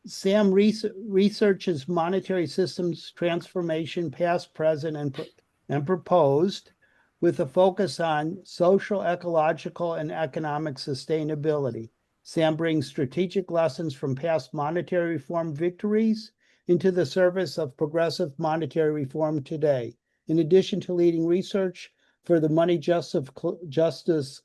Sam researches monetary systems transformation, past, present, and proposed, with a focus on social, ecological, and economic sustainability. Sam brings strategic lessons from past monetary reform victories into the service of progressive monetary reform today. In addition to leading research for the Money Justice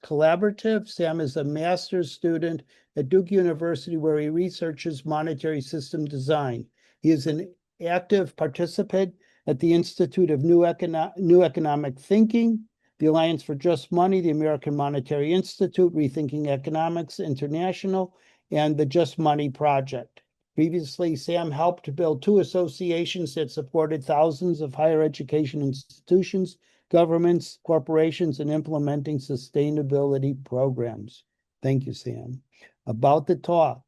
Collaborative, Sam is a master's student at Duke University, where he researches monetary system design. He is an active participant at the Institute of New Economic Thinking, the Alliance for Just Money, the American Monetary Institute, Rethinking Economics International, and the Just Money Project. Previously, Sam helped build two associations that supported thousands of higher education institutions, governments, corporations, in implementing sustainability programs. Thank you, Sam. About the talk,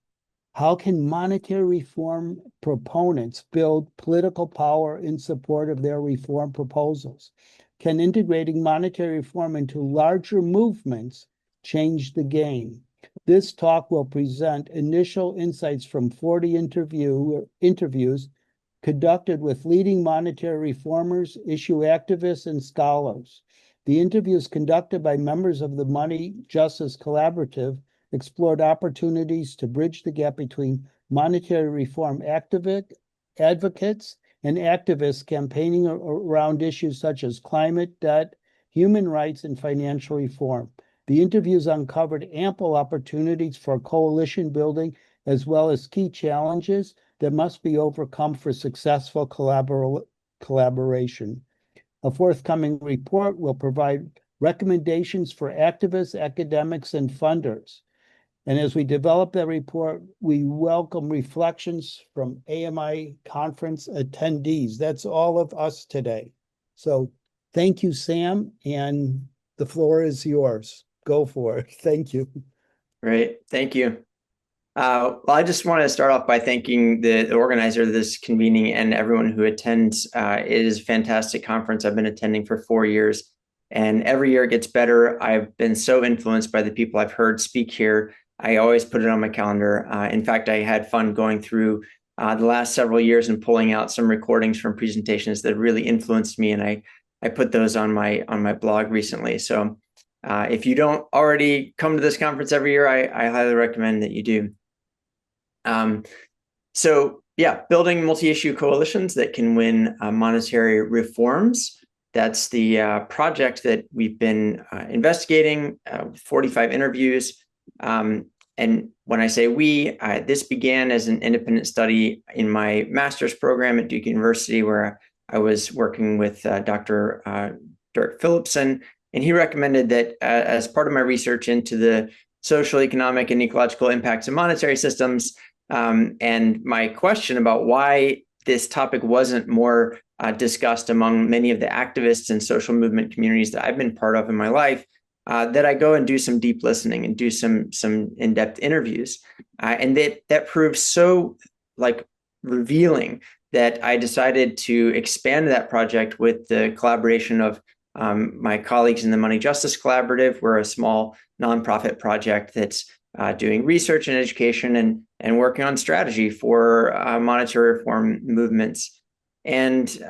how can monetary reform proponents build political power in support of their reform proposals? Can integrating monetary reform into larger movements change the game? This talk will present initial insights from 40 interviews conducted with leading monetary reformers, issue activists, and scholars. The interviews conducted by members of the Money Justice Collaborative explored opportunities to bridge the gap between monetary reform advocates and activists campaigning around issues such as climate, debt, human rights, and financial reform. The interviews uncovered ample opportunities for coalition building, as well as key challenges that must be overcome for successful collaboration. A forthcoming report will provide recommendations for activists, academics, and funders. And as we develop that report, we welcome reflections from AMI conference attendees. That's all of us today. So thank you, Sam, and the floor is yours. Go for it. Thank you. Great. Thank you. Well, I just want to start off by thanking the organizer of this convening and everyone who attends. It is a fantastic conference. I've been attending for 4 years, and every year it gets better. I've been so influenced by the people I've heard speak here. I always put it on my calendar. In fact, I had fun going through the last several years and pulling out some recordings from presentations that really influenced me, and I put those on my blog recently. So if you don't already come to this conference every year, I highly recommend that you do. So yeah, building multi-issue coalitions that can win monetary reforms. That's the project that we've been investigating, 45 interviews. And when I say we, this began as an independent study in my master's program at Duke University, where I was working with Dr. Dirk Philipson, and he recommended that as part of my research into the social, economic, and ecological impacts of monetary systems, and my question about why this topic wasn't more discussed among many of the activists and social movement communities that I've been part of in my life, that I go and do some deep listening and do some in-depth interviews. And that proved so revealing that I decided to expand that project with the collaboration of my colleagues in the Money Justice Collaborative. We're a small nonprofit project that's doing research and education and working on strategy for monetary reform movements, and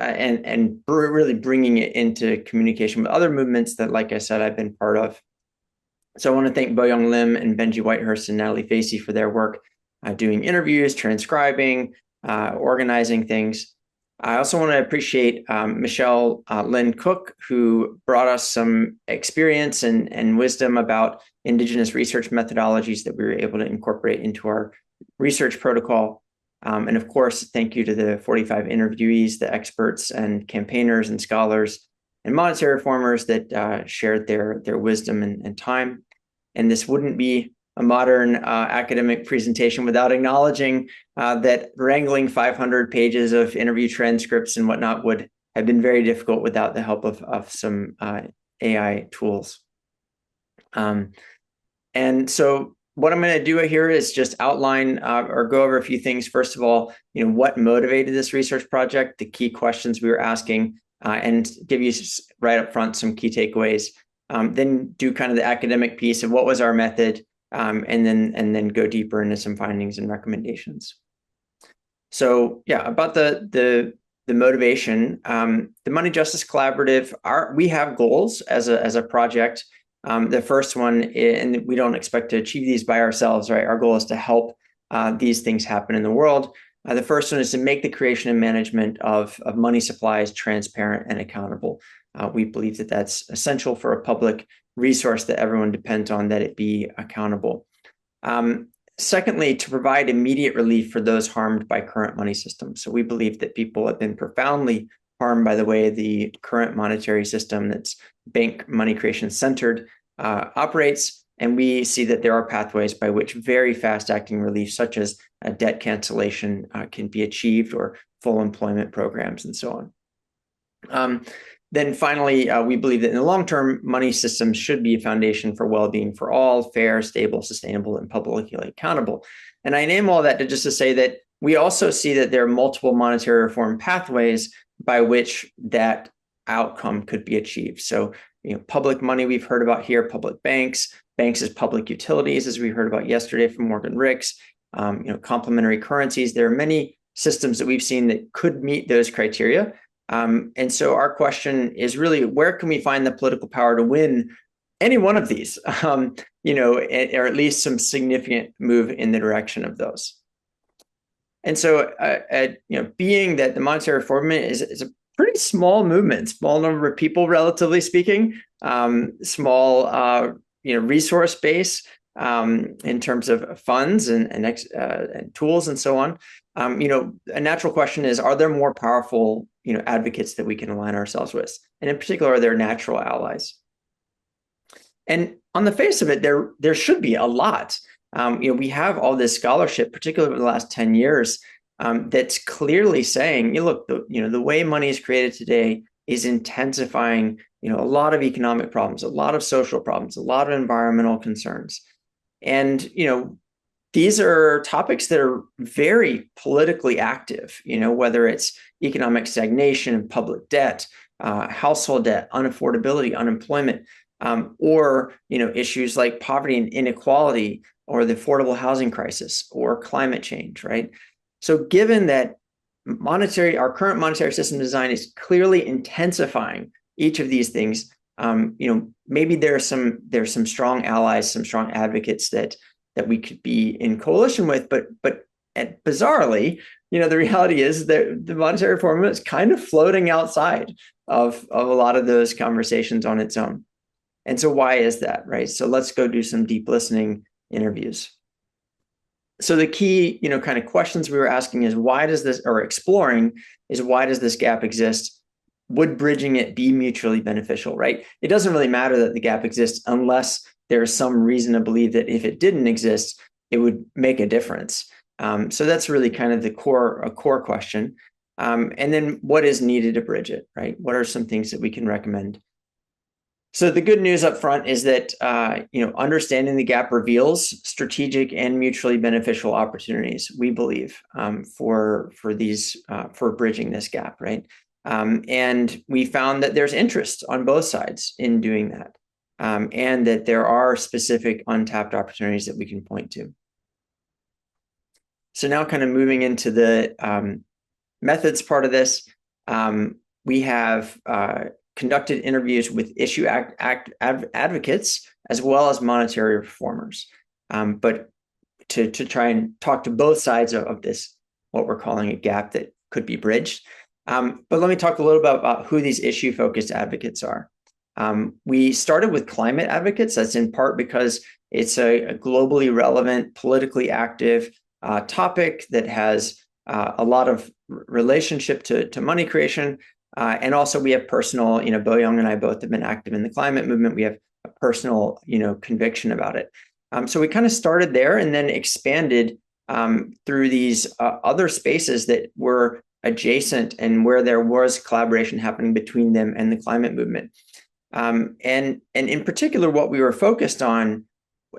really bringing it into communication with other movements that, like I said, I've been part of. So I want to thank Boyoung Lim and Benji Whitehurst and Natalie Facey for their work doing interviews, transcribing, organizing things. I also want to appreciate Michelle Lynn Cook, who brought us some experience and wisdom about Indigenous research methodologies that we were able to incorporate into our research protocol. And of course, thank you to the 45 interviewees, the experts and campaigners and scholars and monetary reformers that shared their wisdom and time. And this wouldn't be a modern academic presentation without acknowledging that wrangling 500 pages of interview transcripts and whatnot would have been very difficult without the help of some AI tools. And so what I'm going to do here is just outline or go over a few things. First of all, what motivated this research project, the key questions we were asking, and give you right up front some key takeaways. Then do kind of the academic piece of what was our method, and then go deeper into some findings and recommendations. So yeah, about the motivation, the Money Justice Collaborative, we have goals as a project. The first one, and we don't expect to achieve these by ourselves, right? Our goal is to help these things happen in the world. The first one is to make the creation and management of money supplies transparent and accountable. We believe that that's essential for a public resource that everyone depends on, that it be accountable. Secondly, to provide immediate relief for those harmed by current money systems. So we believe that people have been profoundly harmed by the way the current monetary system that's bank money creation centered operates. And we see that there are pathways by which very fast acting relief, such as a debt cancellation, can be achieved, or full employment programs and so on. Then finally, we believe that in the long term, money systems should be a foundation for well-being for all, fair, stable, sustainable, and publicly accountable. And I name all that to say that we also see that there are multiple monetary reform pathways by which that outcome could be achieved. So, public money we've heard about here, public banks as public utilities, as we heard about yesterday from Morgan Ricks, complementary currencies. There are many systems that we've seen that could meet those criteria. And so our question is really, where can we find the political power to win any one of these, or at least some significant move in the direction of those? And so, being that the monetary reform movement is a pretty small movement, small number of people, relatively speaking, small, resource base in terms of funds and tools and so on. A natural question is, are there more powerful, advocates that we can align ourselves with? And in particular, are there natural allies? And on the face of it, there should be a lot. We have all this scholarship, particularly over the last 10 years, that's clearly saying, look, the way money is created today is intensifying, a lot of economic problems, a lot of social problems, a lot of environmental concerns. And, these are topics that are very politically active, whether it's economic stagnation, public debt, household debt, unaffordability, unemployment, or, issues like poverty and inequality, or the affordable housing crisis, or climate change, right? So given that our current monetary system design is clearly intensifying each of these things, maybe there's some strong allies, some strong advocates that we could be in coalition with, but bizarrely, the reality is that the monetary reform movement is kind of floating outside of a lot of those conversations on its own. And so why is that, right? So let's go do some deep listening interviews. So the key, kind of questions we were asking is, why does this gap exist? Would bridging it be mutually beneficial, right? It doesn't really matter that the gap exists unless there's some reason to believe that if it didn't exist, it would make a difference. So that's really kind of a core question. And then what is needed to bridge it, right? What are some things that we can recommend? So the good news up front is that, understanding the gap reveals strategic and mutually beneficial opportunities, we believe, for bridging this gap, right? And we found that there's interest on both sides in doing that. And that there are specific untapped opportunities that we can point to. So now kind of moving into the methods part of this, we have conducted interviews with issue advocates as well as monetary reformers, but to try and talk to both sides of this, what we're calling a gap that could be bridged. But let me talk a little bit about who these issue-focused advocates are. We started with climate advocates. That's in part because it's a globally relevant, politically active topic that has a lot of relationship to money creation. And also we have personal, Bo Young and I both have been active in the climate movement. We have a personal, conviction about it. So we kind of started there and then expanded through these other spaces that were adjacent and where there was collaboration happening between them and the climate movement. And in particular, what we were focused on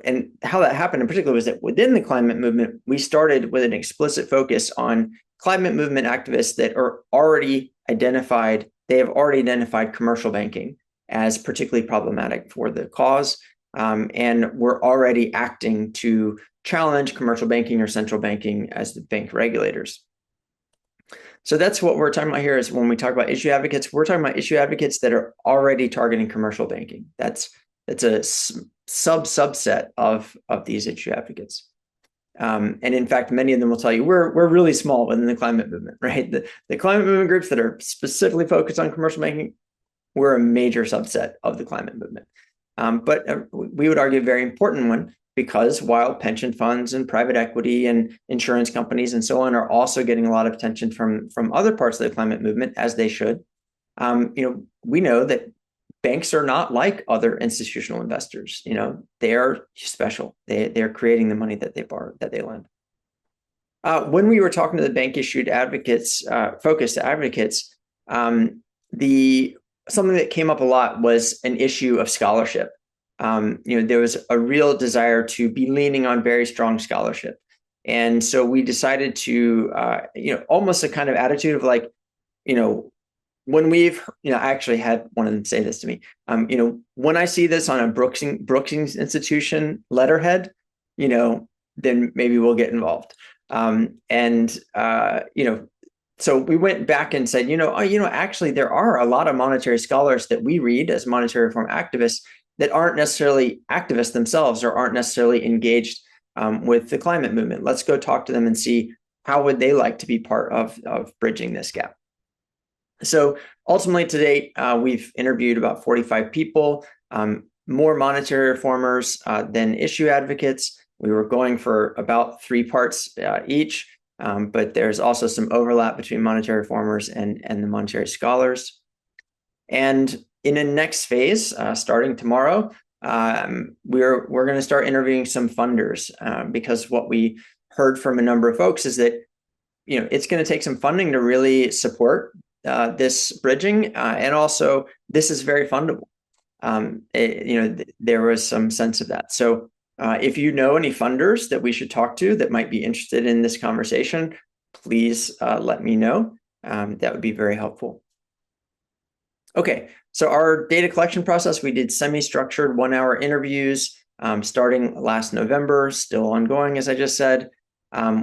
and how that happened in particular was that within the climate movement, we started with an explicit focus on climate movement activists that are already identified. They have already identified commercial banking as particularly problematic for the cause. And we're already acting to challenge commercial banking or central banking as the bank regulators. So that's what we're talking about here is when we talk about issue advocates, we're talking about issue advocates that are already targeting commercial banking. That's a subset of these issue advocates. And in fact, many of them will tell you we're really small within the climate movement, right? The climate movement groups that are specifically focused on commercial banking, we're a major subset of the climate movement. But we would argue a very important one, because while pension funds and private equity and insurance companies and so on are also getting a lot of attention from other parts of the climate movement, as they should, we know that banks are not like other institutional investors. They are special. They're creating the money that they borrow, that they lend. When we were talking to the bank issued advocates, focused advocates, something that came up a lot was an issue of scholarship. There was a real desire to be leaning on very strong scholarship. And so we decided to, almost a kind of attitude of like, when we've, I actually had one of them say this to me, when I see this on a Brookings Institution letterhead, then maybe we'll get involved. So we went back and said, actually there are a lot of monetary scholars that we read as monetary reform activists that aren't necessarily activists themselves or aren't necessarily engaged with the climate movement. Let's go talk to them and see how would they like to be part of bridging this gap. So ultimately to date, we've interviewed about 45 people, more monetary reformers than issue advocates. We were going for about 3 parts each, but there's also some overlap between monetary reformers and the monetary scholars. And in a next phase, starting tomorrow, we're going to start interviewing some funders because what we heard from a number of folks is that it's going to take some funding to really support this bridging, and also this is very fundable. There was some sense of that. So if you know any funders that we should talk to that might be interested in this conversation, please let me know. That would be very helpful. Okay, so our data collection process, we did semi-structured 1-hour interviews starting last November, still ongoing, as I just said.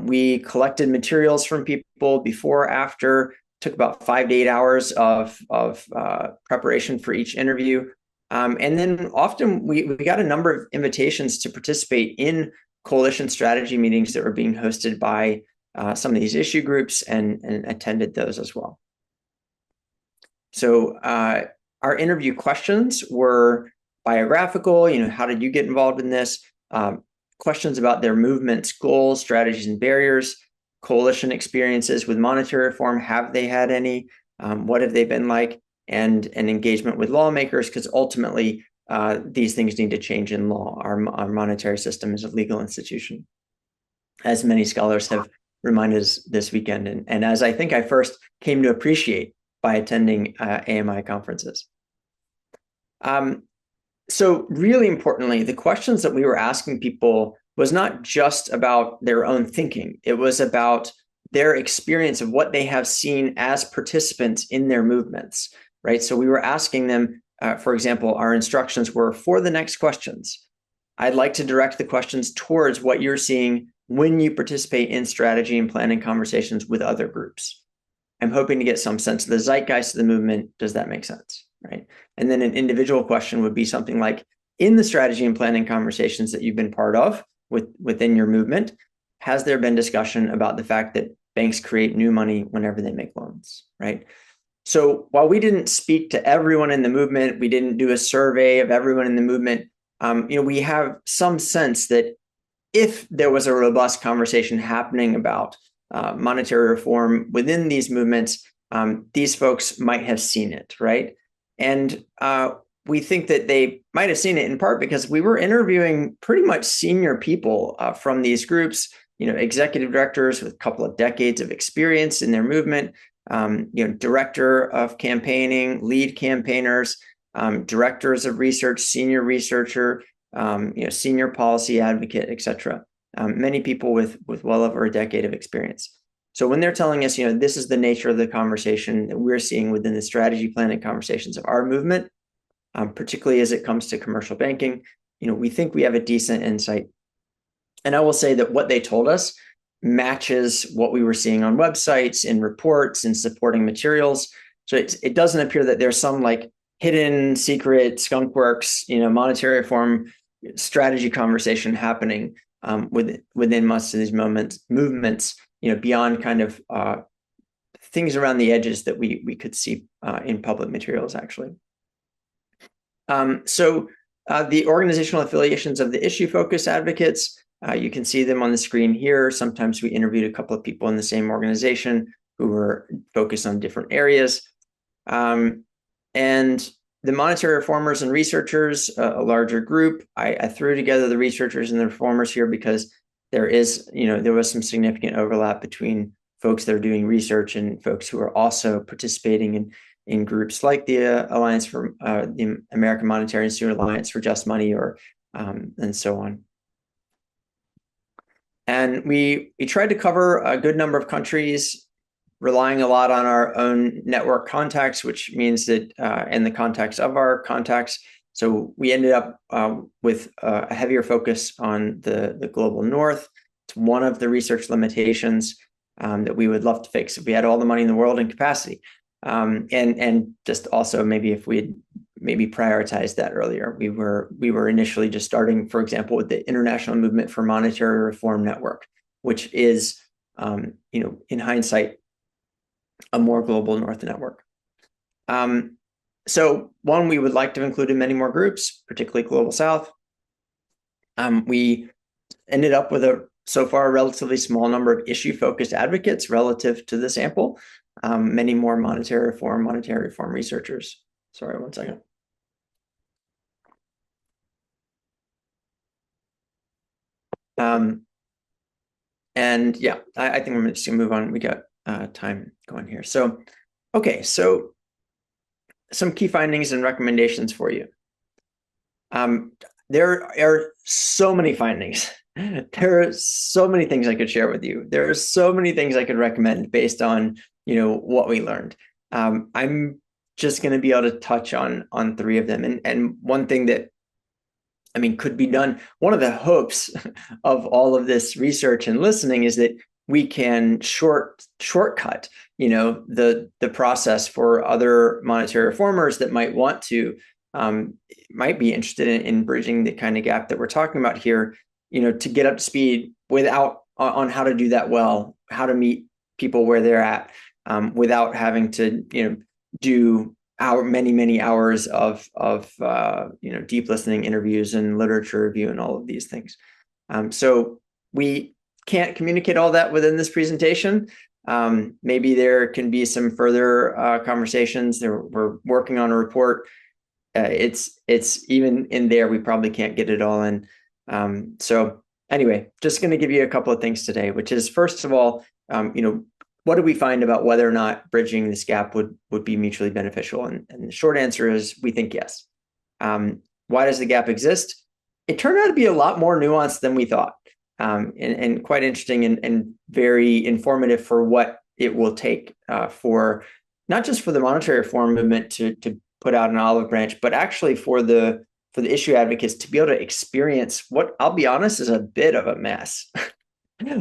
We collected materials from people before, after, took about 5 to 8 hours of preparation for each interview. And then often we got a number of invitations to participate in coalition strategy meetings that were being hosted by some of these issue groups and attended those as well. So our interview questions were biographical, how did you get involved in this? Questions about their movement's goals, strategies, and barriers, coalition experiences with monetary reform. Have they had any? What have they been like? And an engagement with lawmakers, because ultimately these things need to change in law. Our monetary system is a legal institution, as many scholars have reminded us this weekend, and as I think I first came to appreciate by attending AMI conferences. So really importantly, the questions that we were asking people was not just about their own thinking. It was about their experience of what they have seen as participants in their movements, right? So we were asking them, for example, our instructions were, for the next questions, I'd like to direct the questions towards what you're seeing when you participate in strategy and planning conversations with other groups. I'm hoping to get some sense of the zeitgeist of the movement. Does that make sense, right? And then an individual question would be something like, in the strategy and planning conversations that you've been part of within your movement, has there been discussion about the fact that banks create new money whenever they make loans, right? So while we didn't speak to everyone in the movement, we didn't do a survey of everyone in the movement, we have some sense that if there was a robust conversation happening about monetary reform within these movements, these folks might have seen it, right? And we think that they might have seen it in part because we were interviewing pretty much senior people from these groups, executive directors with a couple of decades of experience in their movement, director of campaigning, lead campaigners, directors of research, senior researcher, senior policy advocate, et cetera. Many people with well over a decade of experience. So when they're telling us, this is the nature of the conversation that we're seeing within the strategy planning conversations of our movement, particularly as it comes to commercial banking, we think we have a decent insight. And I will say that what they told us matches what we were seeing on websites, in reports, in supporting materials. So it doesn't appear that there's some like hidden secret skunkworks, monetary reform strategy conversation happening within most of these movements, beyond kind of things around the edges that we could see in public materials, actually. So the organizational affiliations of the issue-focused advocates, you can see them on the screen here. Sometimes we interviewed a couple of people in the same organization who were focused on different areas. And the monetary reformers and researchers, a larger group. I threw together the researchers and the reformers here because there was some significant overlap between folks that are doing research and folks who are also participating in groups like the Alliance for the American Monetary Institute Alliance for Just Money, or and so on. And we tried to cover a good number of countries, relying a lot on our own network contacts, which means that in the context of our contacts. So we ended up with a heavier focus on the global north. It's one of the research limitations that we would love to fix if we had all the money in the world and capacity. And just also maybe if we had maybe prioritized that earlier. We were initially just starting, for example, with the International Movement for Monetary Reform Network, which is, in hindsight, a more global North network. So one, we would like to include in many more groups, particularly Global South. We ended up with so far a relatively small number of issue-focused advocates relative to the sample. Many more monetary reform researchers. Sorry, one second. And yeah, I think we're just gonna move on. We got time going here. So, okay, so some key findings and recommendations for you. There are so many findings. There are so many things I could share with you. There are so many things I could recommend based on what we learned. I'm just going to be able to touch on 3 of them. And one thing that could be done. One of the hopes of all of this research and listening is that we can shortcut, the process for other monetary reformers that might want to, might be interested in bridging the kind of gap that we're talking about here, to get up to speed on how to do that well, how to meet people where they're at, without having to, do many hours of deep listening, interviews, and literature review, and all of these things. So we can't communicate all that within this presentation. Maybe there can be some further conversations. We're working on a report. It's even in there, we probably can't get it all in. So anyway, just going to give you a couple of things today, which is, first of all, what do we find about whether or not bridging this gap would be mutually beneficial? And the short answer is we think yes. Why does the gap exist? It turned out to be a lot more nuanced than we thought, and quite interesting and very informative for what it will take for not just for the monetary reform movement to put out an olive branch, but actually for the issue advocates to be able to experience what, I'll be honest, is a bit of a mess.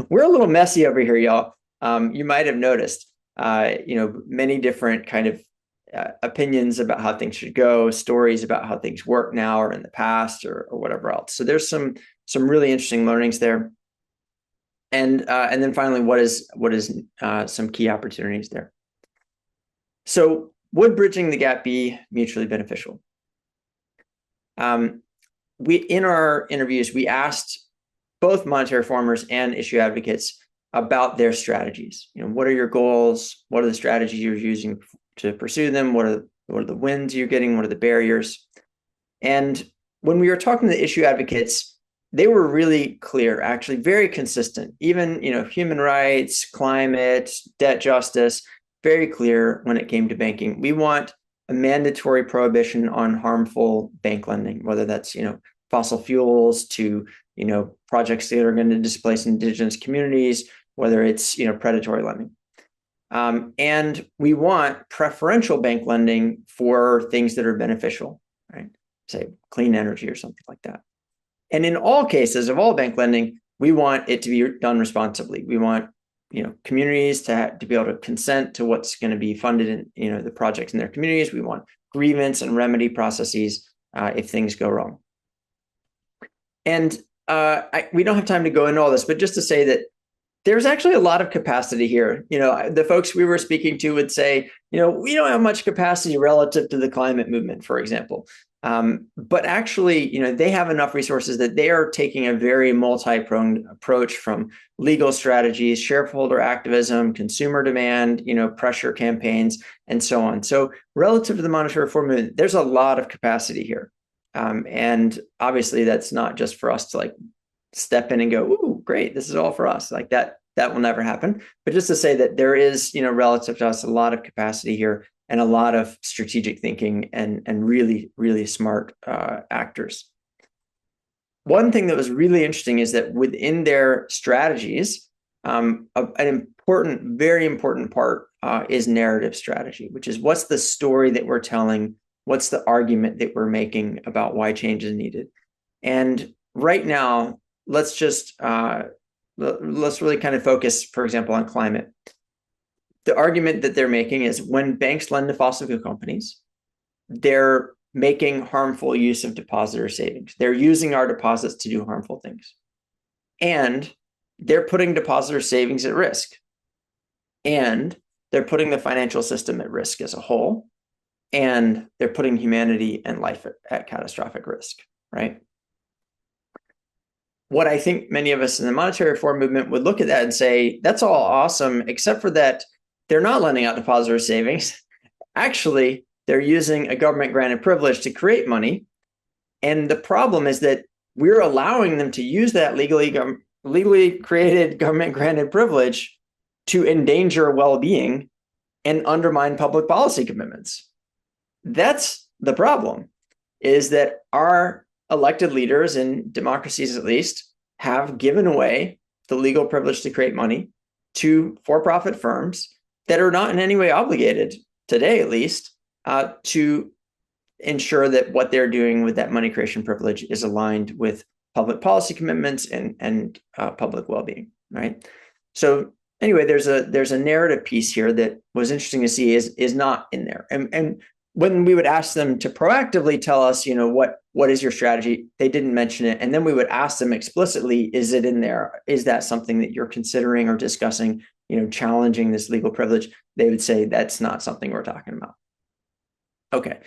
We're a little messy over here, y'all. You might have noticed, many different kind of opinions about how things should go, stories about how things work now or in the past or whatever else. So there's some really interesting learnings there. And then finally, what is some key opportunities there? So would bridging the gap be mutually beneficial? In our interviews, we asked both monetary reformers and issue advocates about their strategies. What are your goals? What are the strategies you're using to pursue them? What are the wins you're getting? What are the barriers? And when we were talking to the issue advocates, they were really clear, actually very consistent. Even, human rights, climate, debt justice, very clear when it came to banking. We want a mandatory prohibition on harmful bank lending, whether that's, fossil fuels to, projects that are going to displace indigenous communities, whether it's, predatory lending. And we want preferential bank lending for things that are beneficial, right? Say clean energy or something like that. And in all cases of all bank lending, we want it to be done responsibly. We want, communities to be able to consent to what's going to be funded in, the projects in their communities. We want grievance and remedy processes if things go wrong. And we don't have time to go into all this, but just to say that there's actually a lot of capacity here. The folks we were speaking to would say, we don't have much capacity relative to the climate movement, for example. But actually, they have enough resources that they are taking a very multi-pronged approach, from legal strategies, shareholder activism, consumer demand, pressure campaigns, and so on. So relative to the monetary reform movement, there's a lot of capacity here. And obviously, that's not just for us to step in and go, ooh, great, this is all for us. That will never happen. But just to say that there is, relative to us, a lot of capacity here and a lot of strategic thinking and really, really smart actors. One thing that was really interesting is that within their strategies, an important, very important part is narrative strategy, which is what's the story that we're telling, what's the argument that we're making about why change is needed. And right now, let's really kind of focus, for example, on climate. The argument that they're making is when banks lend to fossil fuel companies, they're making harmful use of depositor savings. They're using our deposits to do harmful things. And they're putting depositor savings at risk. And they're putting the financial system at risk as a whole. And they're putting humanity and life at catastrophic risk, right? What I think many of us in the monetary reform movement would look at that and say, that's all awesome, except for that they're not lending out depositor savings. Actually, they're using a government granted privilege to create money. And the problem is that we're allowing them to use that legally created government granted privilege to endanger well-being and undermine public policy commitments. That's the problem, is that our elected leaders, in democracies at least, have given away the legal privilege to create money to for-profit firms that are not in any way obligated, today at least, to ensure that what they're doing with that money creation privilege is aligned with public policy commitments and public well-being, right? So anyway, there's a narrative piece here that was interesting to see is not in there. And when we would ask them to proactively tell us, what is your strategy, they didn't mention it. And then we would ask them explicitly, is it in there? Is that something that you're considering or discussing, challenging this legal privilege? They would say, that's not something we're talking about. Okay.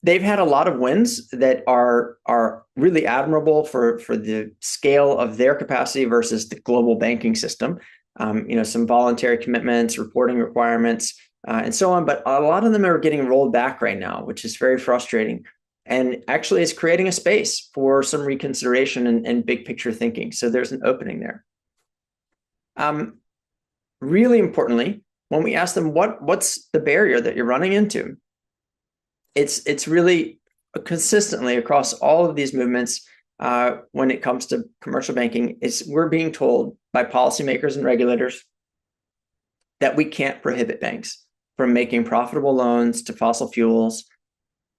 They've had a lot of wins that are really admirable for the scale of their capacity versus the global banking system. Some voluntary commitments, reporting requirements, and so on. But a lot of them are getting rolled back right now, which is very frustrating. And actually it's creating a space for some reconsideration and big picture thinking. So there's an opening there. Really importantly, when we ask them what's the barrier that you're running into, it's really consistently across all of these movements, when it comes to commercial banking, we're being told by policymakers and regulators that we can't prohibit banks from making profitable loans to fossil fuels,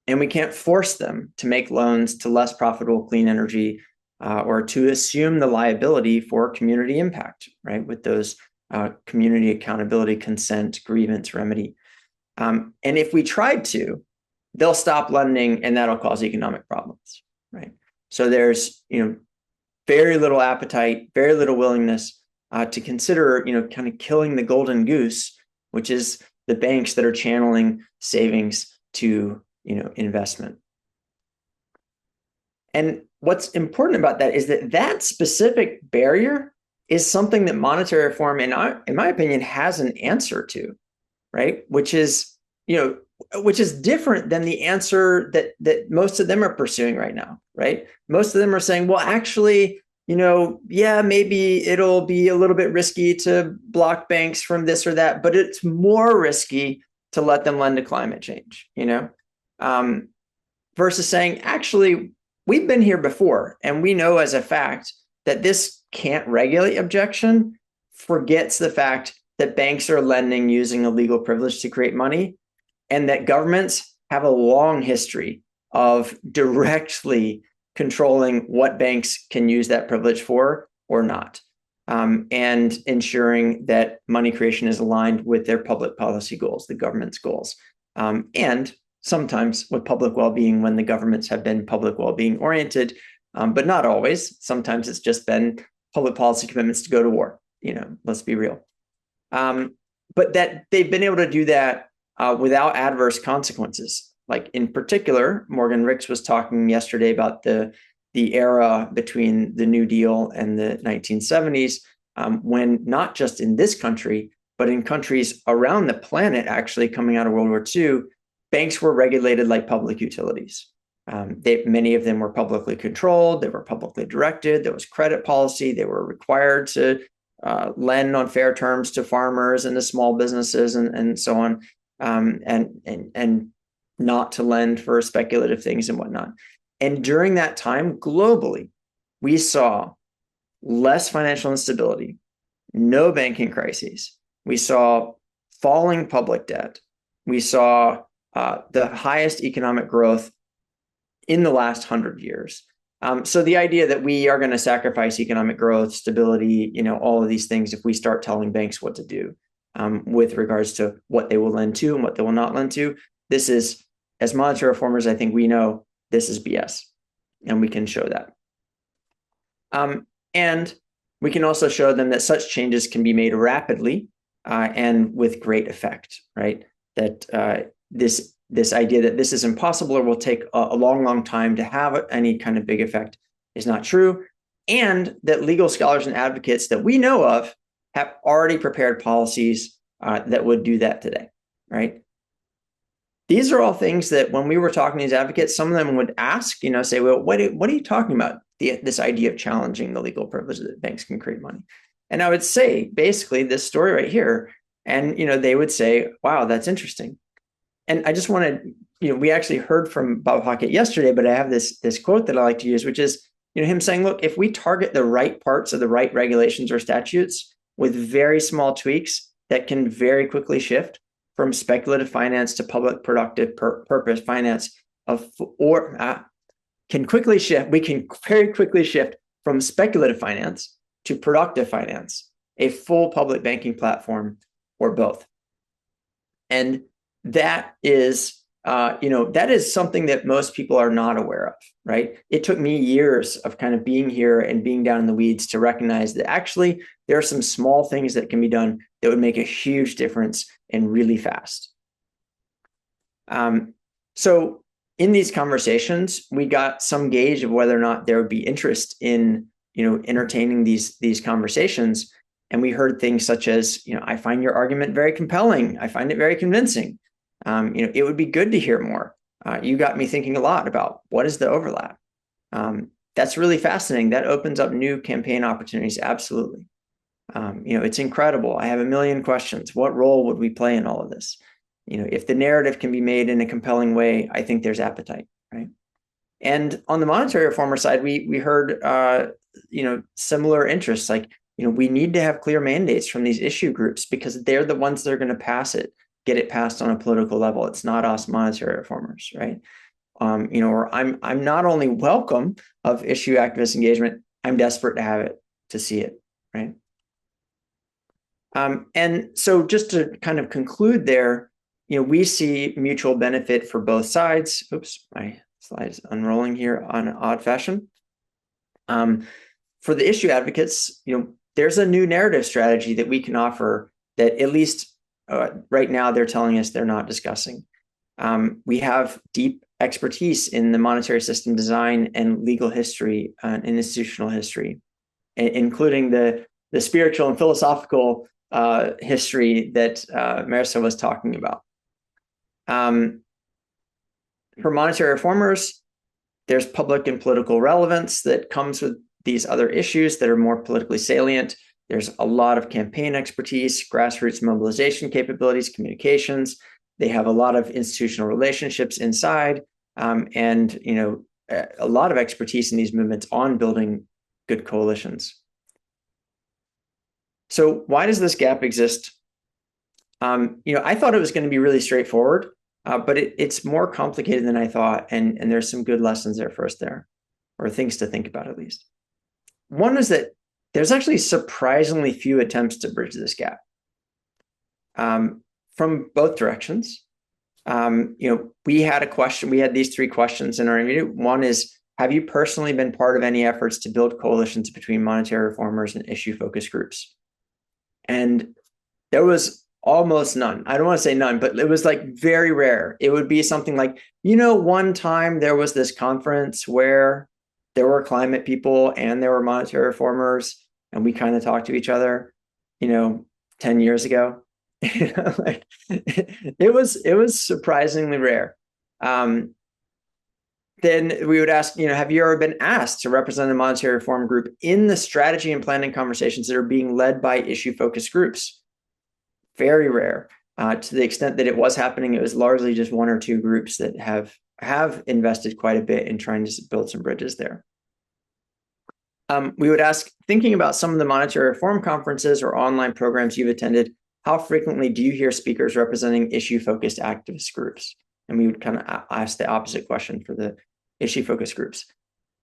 and we can't force them to make loans to less profitable clean energy, or to assume the liability for community impact, right? With those community accountability, consent, grievance, remedy. And if we tried to, they'll stop lending, and that'll cause economic problems, right? So there's, very little appetite, very little willingness to consider, kind of killing the golden goose, which is the banks that are channeling savings to, investment. And what's important about that is that specific barrier is something that monetary reform, in my opinion, has an answer to, right? Which is different than the answer that most of them are pursuing right now, right? Most of them are saying, well, actually, maybe it'll be a little bit risky to block banks from this or that, but it's more risky to let them lend to climate change, versus saying, actually, we've been here before, and we know as a fact that this can't regulate objection forgets the fact that banks are lending using a legal privilege to create money, and that governments have a long history of directly controlling what banks can use that privilege for or not, and ensuring that money creation is aligned with their public policy goals, the government's goals, and sometimes with public well-being when the governments have been public well-being oriented, but not always. Sometimes it's just been public policy commitments to go to war. Let's be real. But that they've been able to do that without adverse consequences. Like in particular, Morgan Ricks was talking yesterday about the era between the New Deal and the 1970s, when not just in this country, but in countries around the planet, actually coming out of World War II, banks were regulated like public utilities. Many of them were publicly controlled. They were publicly directed. There was credit policy. They were required to lend on fair terms to farmers and to small businesses and so on, and not to lend for speculative things and whatnot. And during that time, globally, we saw less financial instability, no banking crises. We saw falling public debt. We saw the highest economic growth in the last 100 years. So the idea that we are going to sacrifice economic growth, stability, all of these things if we start telling banks what to do with regards to what they will lend to and what they will not lend to, this is, as monetary reformers, I think we know this is BS, and we can show that. And we can also show them that such changes can be made rapidly and with great effect, right? That this idea that this is impossible or will take a long, long time to have any kind of big effect is not true. And that legal scholars and advocates that we know of have already prepared policies that would do that today, right? These are all things that when we were talking to these advocates, some of them would ask, say, well, what are you talking about? This idea of challenging the legal privilege that banks can create money. And I would say, basically, this story right here. And, they would say, wow, that's interesting. And I just wanted, we actually heard from Bob Hockett yesterday, but I have this quote that I like to use, which is, him saying, look, if we target the right parts of the right regulations or statutes with very small tweaks that can very quickly shift from speculative finance to public productive purpose finance can quickly shift. We can very quickly shift from speculative finance to productive finance, a full public banking platform, or both. And that is, that is something that most people are not aware of, right? It took me years of kind of being here and being down in the weeds to recognize that actually there are some small things that can be done that would make a huge difference and really fast. So in these conversations, we got some gauge of whether or not there would be interest in, entertaining these conversations. And we heard things such as, I find your argument very compelling. I find it very convincing. It would be good to hear more. You got me thinking a lot about what is the overlap. That's really fascinating. That opens up new campaign opportunities. Absolutely. It's incredible. I have a million questions. What role would we play in all of this? If the narrative can be made in a compelling way, I think there's appetite, right? And on the monetary reformer side, we heard, similar interests. Like, we need to have clear mandates from these issue groups because they're the ones that are going to pass it, get it passed on a political level. It's not us monetary reformers, right? Or I'm not only welcome of issue activist engagement, I'm desperate to have it, to see it, right? And so just to kind of conclude there, we see mutual benefit for both sides. Oops, my slide is unrolling here on an odd fashion. For the issue advocates, there's a new narrative strategy that we can offer that at least right now they're telling us they're not discussing. We have deep expertise in the monetary system design and legal history and institutional history, including the spiritual and philosophical history that Marissa was talking about. For monetary reformers, there's public and political relevance that comes with these other issues that are more politically salient. There's a lot of campaign expertise, grassroots mobilization capabilities, communications. They have a lot of institutional relationships inside, and a lot of expertise in these movements on building good coalitions. So why does this gap exist? I thought it was going to be really straightforward, but it's more complicated than I thought, and there's some good lessons there for us there, or things to think about at least. One is that there's actually surprisingly few attempts to bridge this gap from both directions. We had a question, we had these 3 questions in our interview. One is, have you personally been part of any efforts to build coalitions between monetary reformers and issue focus groups? And there was almost none. I don't want to say none, but it was like very rare. It would be something like, one time there was this conference where there were climate people and there were monetary reformers, and we kind of talked to each other, 10 years ago. It was surprisingly rare. Then we would ask, have you ever been asked to represent a monetary reform group in the strategy and planning conversations that are being led by issue focused groups? Very rare. To the extent that it was happening, it was largely just 1 or 2 groups that have invested quite a bit in trying to build some bridges there. We would ask, thinking about some of the monetary reform conferences or online programs you've attended, how frequently do you hear speakers representing issue-focused activist groups? And we would kind of ask the opposite question for the issue-focused groups.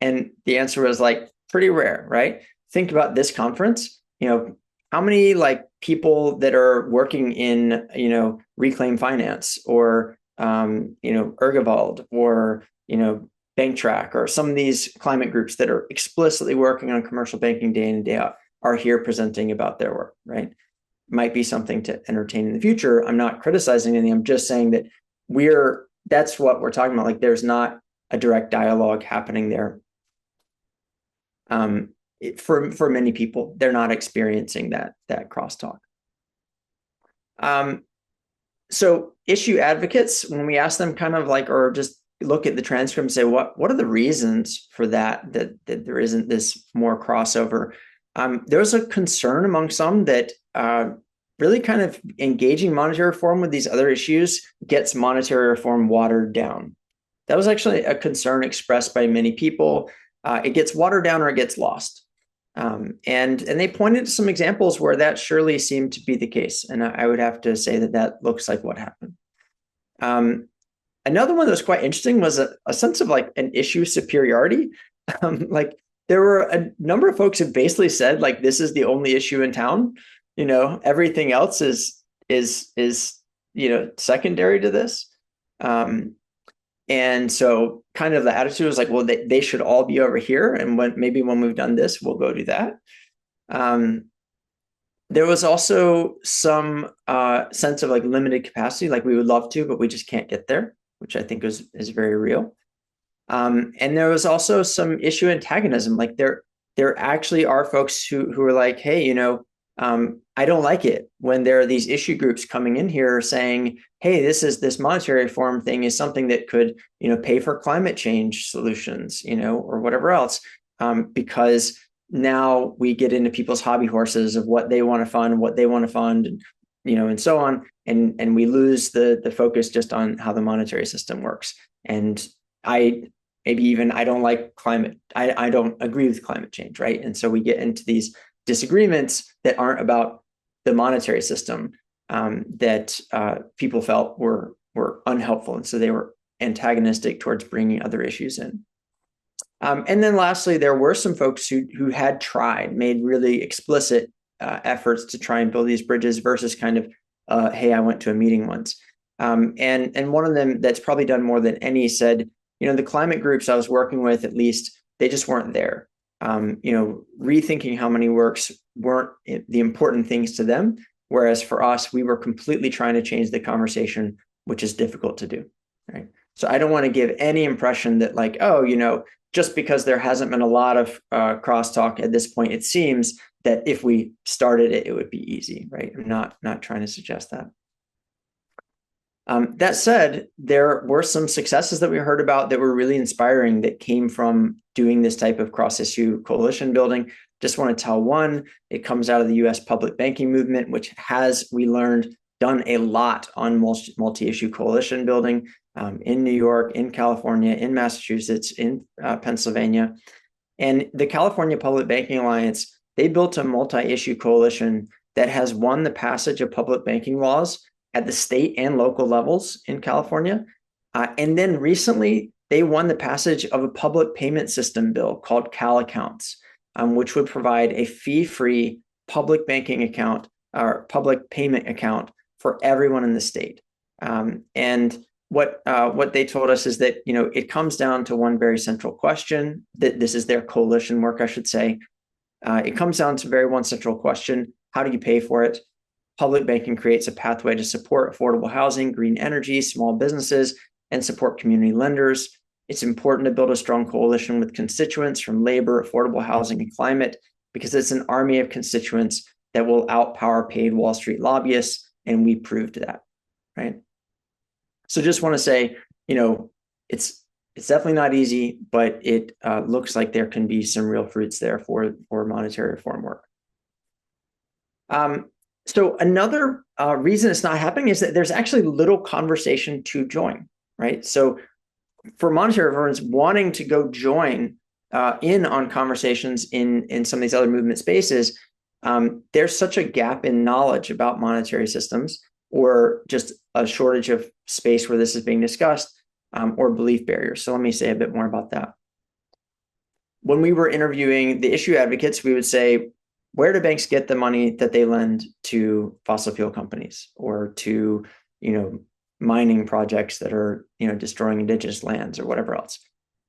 And the answer was like pretty rare, right? Think about this conference, how many people that are working in, reclaim finance or, Ergewald or, Bank Track or some of these climate groups that are explicitly working on commercial banking day in and day out are here presenting about their work, right? Might be something to entertain in the future. I'm not criticizing anything. I'm just saying that that's what we're talking about. Like, there's not a direct dialogue happening there. For many people, they're not experiencing that crosstalk. So issue advocates, when we ask them kind of or just look at the transcript and say, what are the reasons for that there isn't this more crossover? There's a concern among some that really kind of engaging monetary reform with these other issues gets monetary reform watered down. That was actually a concern expressed by many people. It gets watered down or it gets lost. And they pointed to some examples where that surely seemed to be the case. And I would have to say that looks like what happened. Another one that was quite interesting was a sense of an issue superiority. There were a number of folks who basically said, this is the only issue in town. Everything else is secondary to this. And so kind of the attitude was well, they should all be over here. And maybe when we've done this, we'll go do that. There was also some sense of limited capacity, we would love to, but we just can't get there, which I think is very real. And there was also some issue antagonism. There actually are folks who are hey, I don't like it when there are these issue groups coming in here saying, hey, this monetary reform thing is something that could, pay for climate change solutions, or whatever else, because now we get into people's hobby horses of what they want to fund, and, and so on. And we lose the focus just on how the monetary system works. And I don't like climate. I don't agree with climate change, right? And so we get into these disagreements that aren't about the monetary system, that people felt were unhelpful. And so they were antagonistic towards bringing other issues in. And then lastly, there were some folks who had made really explicit efforts to try and build these bridges versus kind of, hey, I went to a meeting once. And one of them that's probably done more than any said, the climate groups I was working with, at least, they just weren't there. Rethinking how money works weren't the important things to them. Whereas for us, we were completely trying to change the conversation, which is difficult to do, right? So I don't want to give any impression that just because there hasn't been a lot of crosstalk at this point, it seems that if we started it, it would be easy, right? I'm not trying to suggest that. That said, there were some successes that we heard about that were really inspiring that came from doing this type of cross-issue coalition building. Just want to tell one, it comes out of the US public banking movement, which has, we learned, done a lot on multi-issue coalition building in New York, in California, in Massachusetts, in Pennsylvania. And the California Public Banking Alliance, they built a multi-issue coalition that has won the passage of public banking laws at the state and local levels in California. And then recently, they won the passage of a public payment system bill called Cal Accounts. which would provide a fee-free public banking account or public payment account for everyone in the state. And what they told us is that, it comes down to one very central question. That this is their coalition work, I should say. It comes down to one central question: how do you pay for it? Public banking creates a pathway to support affordable housing, green energy, small businesses, and support community lenders. It's important to build a strong coalition with constituents from labor, affordable housing, and climate, because it's an army of constituents that will outpower paid Wall Street lobbyists, and we proved that, right? So just want to say, it's definitely not easy, but it looks like there can be some real fruits there for monetary reform work. So another reason it's not happening is that there's actually little conversation to join, right? So for monetary reforms wanting to go join in on conversations in some of these other movement spaces, there's such a gap in knowledge about monetary systems, or just a shortage of space where this is being discussed, or belief barriers. So let me say a bit more about that. When we were interviewing the issue advocates, we would say, where do banks get the money that they lend to fossil fuel companies or to, mining projects that are, destroying indigenous lands or whatever else?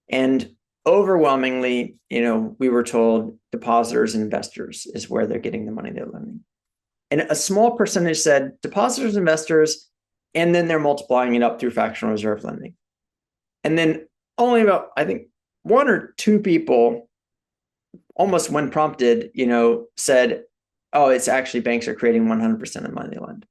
And overwhelmingly, we were told depositors and investors is where they're getting the money they're lending. And a small percentage said depositors, investors, and then they're multiplying it up through fractional reserve lending. And then only about, I think, one or two people, almost when prompted, said, oh, it's actually banks are creating 100% of the money they lend.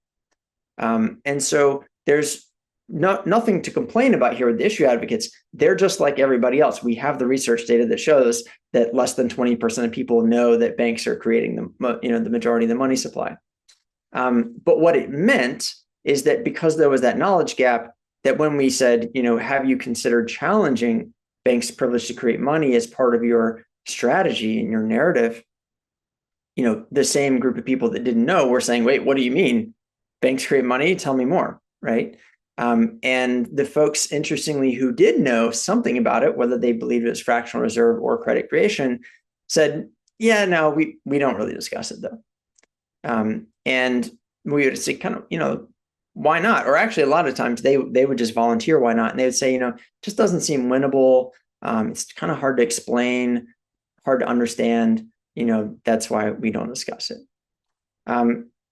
And so there's nothing to complain about here with the issue advocates. They're just like everybody else. We have the research data that shows that less than 20% of people know that banks are creating the majority of the money supply. But what it meant is that because there was that knowledge gap, that when we said, have you considered challenging banks' privilege to create money as part of your strategy and your narrative, the same group of people that didn't know were saying, wait, what do you mean? Banks create money? Tell me more, right? And the folks, interestingly, who did know something about it, whether they believed it was fractional reserve or credit creation, said, yeah, no, we don't really discuss it though. And we would say kind of, why not? Or actually a lot of times they would just volunteer, why not? And they would say, just doesn't seem winnable. It's kind of hard to explain, hard to understand, that's why we don't discuss it.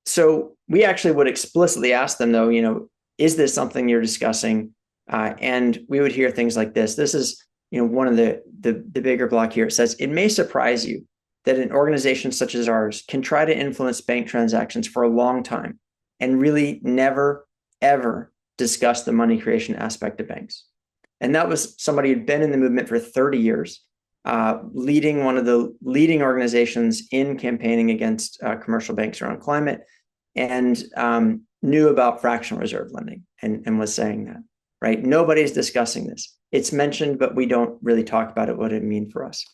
So we actually would explicitly ask them though, is this something you're discussing? And we would hear things like this. This is, one of the bigger block here. It says, it may surprise you that an organization such as ours can try to influence bank transactions for a long time and really never, ever discuss the money creation aspect of banks. And that was somebody who'd been in the movement for 30 years, leading one of the leading organizations in campaigning against commercial banks around climate, and knew about fractional reserve lending and was saying that, right? Nobody's discussing this. It's mentioned, but we don't really talk about it, what it mean for us.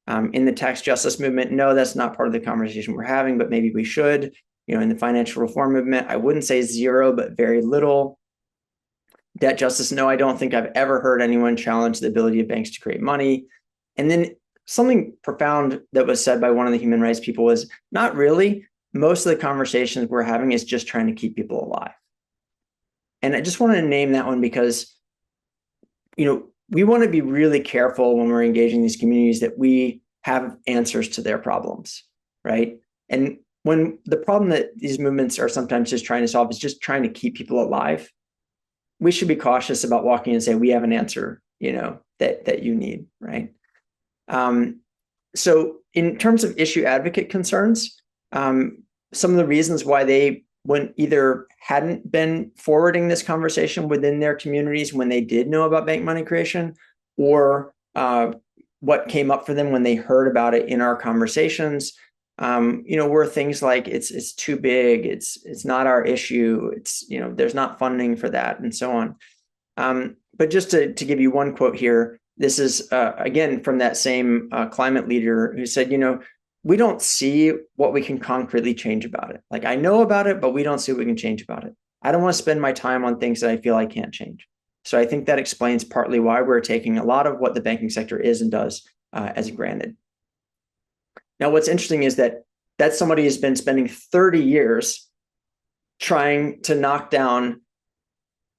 In the tax justice movement, no, that's not part of the conversation we're having, but maybe we should. In the financial reform movement, I wouldn't say zero, but very little. Debt justice, no, I don't think I've ever heard anyone challenge the ability of banks to create money. And then something profound that was said by one of the human rights people was, not really. Most of the conversations we're having is just trying to keep people alive. And I just want to name that one because, we want to be really careful when we're engaging these communities that we have answers to their problems, right? And when the problem that these movements are sometimes just trying to solve is just trying to keep people alive, we should be cautious about walking in and say, we have an answer, that you need, right? So in terms of issue advocate concerns, some of the reasons why they either hadn't been forwarding this conversation within their communities when they did know about bank money creation, or what came up for them when they heard about it in our conversations, were things like it's too big, it's not our issue, there's not funding for that, and so on. But just to give you one quote here, this is again from that same climate leader who said, we don't see what we can concretely change about it. Like, I know about it, but we don't see what we can change about it. I don't want to spend my time on things that I feel I can't change. So I think that explains partly why we're taking a lot of what the banking sector is and does as granted. Now, what's interesting is that somebody has been spending 30 years trying to knock down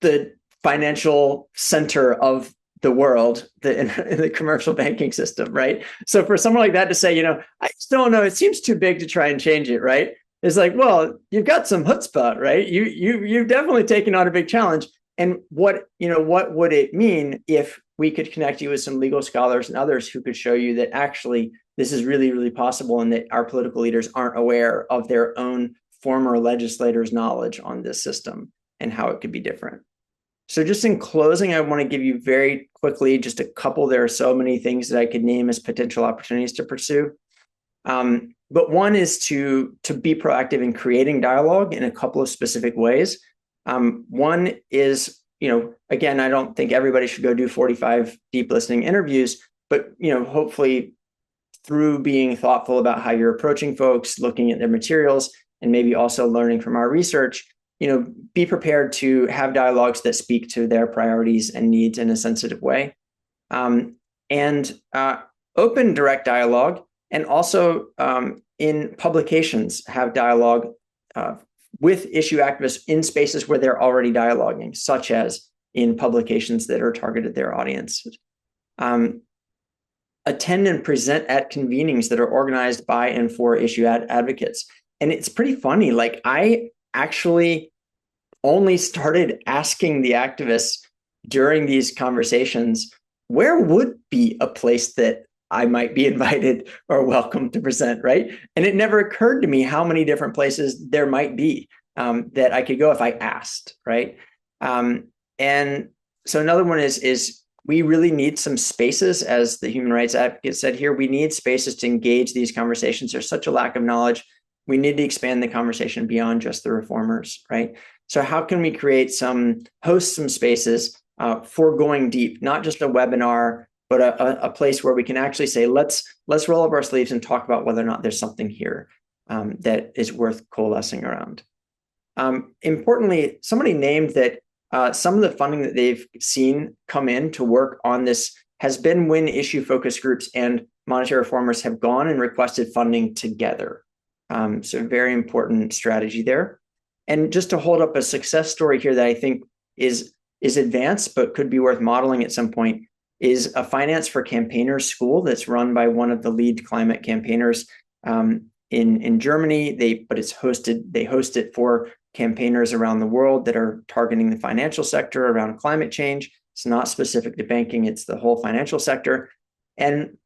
the financial center of the world, in the commercial banking system, right? So for someone like that to say, I just don't know, it seems too big to try and change it, right? It's like, well, you've got some chutzpah, right? You've definitely taken on a big challenge. And what would it mean if we could connect you with some legal scholars and others who could show you that actually this is really, really possible, and that our political leaders aren't aware of their own former legislators' knowledge on this system and how it could be different. So just in closing, I want to give you very quickly just a couple. There are so many things that I could name as potential opportunities to pursue. But one is to be proactive in creating dialogue in a couple of specific ways. One is, again, I don't think everybody should go do 45 deep listening interviews, but, hopefully through being thoughtful about how you're approaching folks, looking at their materials, and maybe also learning from our research, be prepared to have dialogues that speak to their priorities and needs in a sensitive way. And open direct dialogue, and also in publications, have dialogue with issue activists in spaces where they're already dialoguing, such as in publications that are targeted their audience. Attend and present at convenings that are organized by and for issue advocates. And it's pretty funny, like I actually only started asking the activists during these conversations, where would be a place that I might be invited or welcome to present, right? And it never occurred to me how many different places there might be that I could go if I asked, right? And so another one is we really need some spaces, as the human rights advocate said here, we need spaces to engage these conversations. There's such a lack of knowledge. We need to expand the conversation beyond just the reformers, right? So how can we host some spaces for going deep, not just a webinar, but a place where we can actually say, let's roll up our sleeves and talk about whether or not there's something here that is worth coalescing around. Importantly, somebody named that some of the funding that they've seen come in to work on this has been when issue focus groups and monetary reformers have gone and requested funding together. So very important strategy there. And just to hold up a success story here that I think is advanced, but could be worth modeling at some point, is a Finance for Campaigners school that's run by one of the lead climate campaigners in Germany. They host it for campaigners around the world that are targeting the financial sector around climate change. It's not specific to banking, it's the whole financial sector. And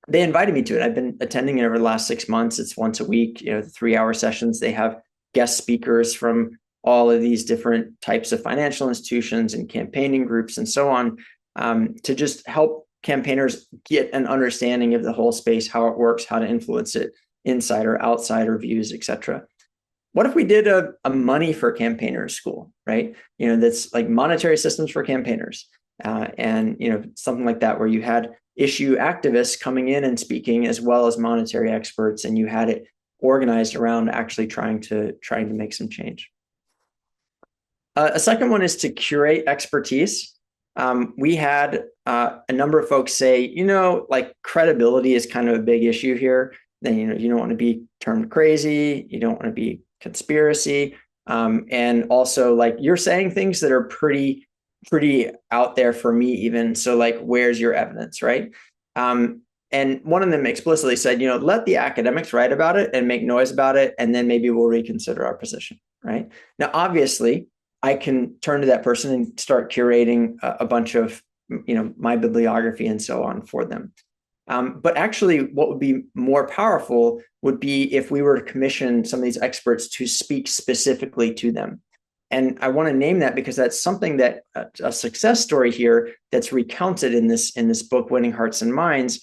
they invited me to it. I've been attending it over the last 6 months. It's once a week, 3-hour sessions. They have guest speakers from all of these different types of financial institutions and campaigning groups and so on, to just help campaigners get an understanding of the whole space, how it works, how to influence it, insider, outsider views, etc. What if we did a money for campaigners school, right? That's like monetary systems for campaigners, and something like that, where you had issue activists coming in and speaking, as well as monetary experts, and you had it organized around actually trying to make some change. A second one is to curate expertise. We had a number of folks say, like credibility is kind of a big issue here. Then you don't want to be termed crazy, you don't want to be conspiracy, and also like you're saying things that are pretty out there for me even. So like, where's your evidence, right? And one of them explicitly said, let the academics write about it and make noise about it, and then maybe we'll reconsider our position, right? Now, obviously, I can turn to that person and start curating a bunch of, my bibliography and so on for them. But actually, what would be more powerful would be if we were to commission some of these experts to speak specifically to them. And I want to name that because that's something that a success story here that's recounted in this book, Winning Hearts and Minds,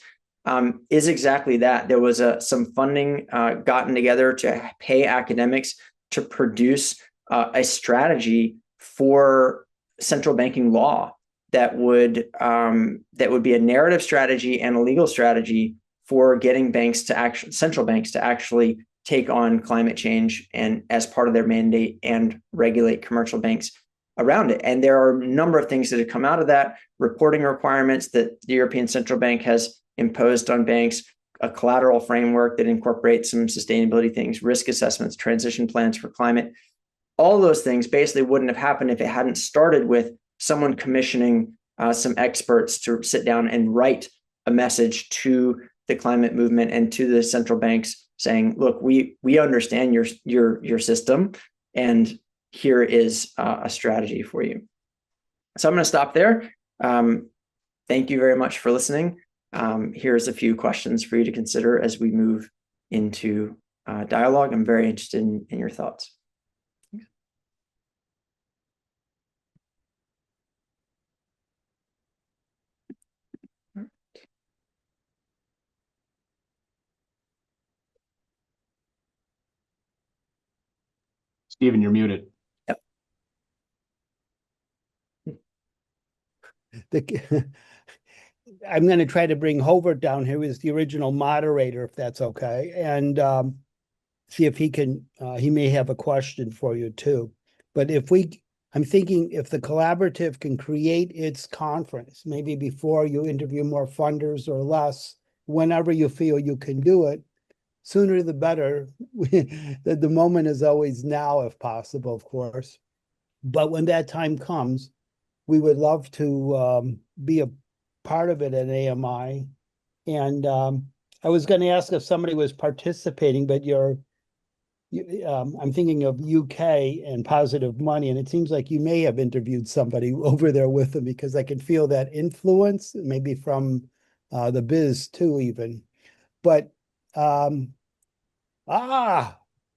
is exactly that. There was some funding gotten together to pay academics to produce a strategy for central banking law that would be a narrative strategy and a legal strategy for getting central banks to actually take on climate change and as part of their mandate and regulate commercial banks around it. And there are a number of things that have come out of that: reporting requirements that the European Central Bank has imposed on banks, a collateral framework that incorporates some sustainability things, risk assessments, transition plans for climate. All those things basically wouldn't have happened if it hadn't started with someone commissioning some experts to sit down and write a message to the climate movement and to the central banks saying, look, we understand your system, and here is a strategy for you. So I'm going to stop there. Thank you very much for listening. Here's a few questions for you to consider as we move into dialogue. I'm very interested in your thoughts. Stephen, you're muted. I'm going to try to bring Hobart down here as the original moderator, if that's okay, and see if he can. He may have a question for you too. But I'm thinking if the collaborative can create its conference, maybe before you interview more funders or less, whenever you feel you can do it, sooner the better. The moment is always now, if possible, of course. But when that time comes, we would love to be a part of it at AMI. And I was going to ask if somebody was participating, but I'm thinking of UK and Positive Money, and it seems like you may have interviewed somebody over there with them, because I can feel that influence, maybe from the biz too, even. But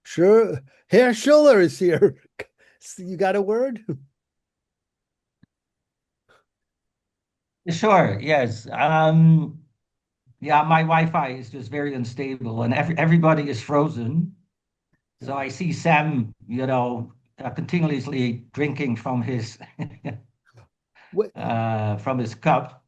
sure, Herr Schuller is here. You got a word? Sure, yes. Yeah, my Wi-Fi is just very unstable, and everybody is frozen. So I see Sam, continuously drinking from his from his cup.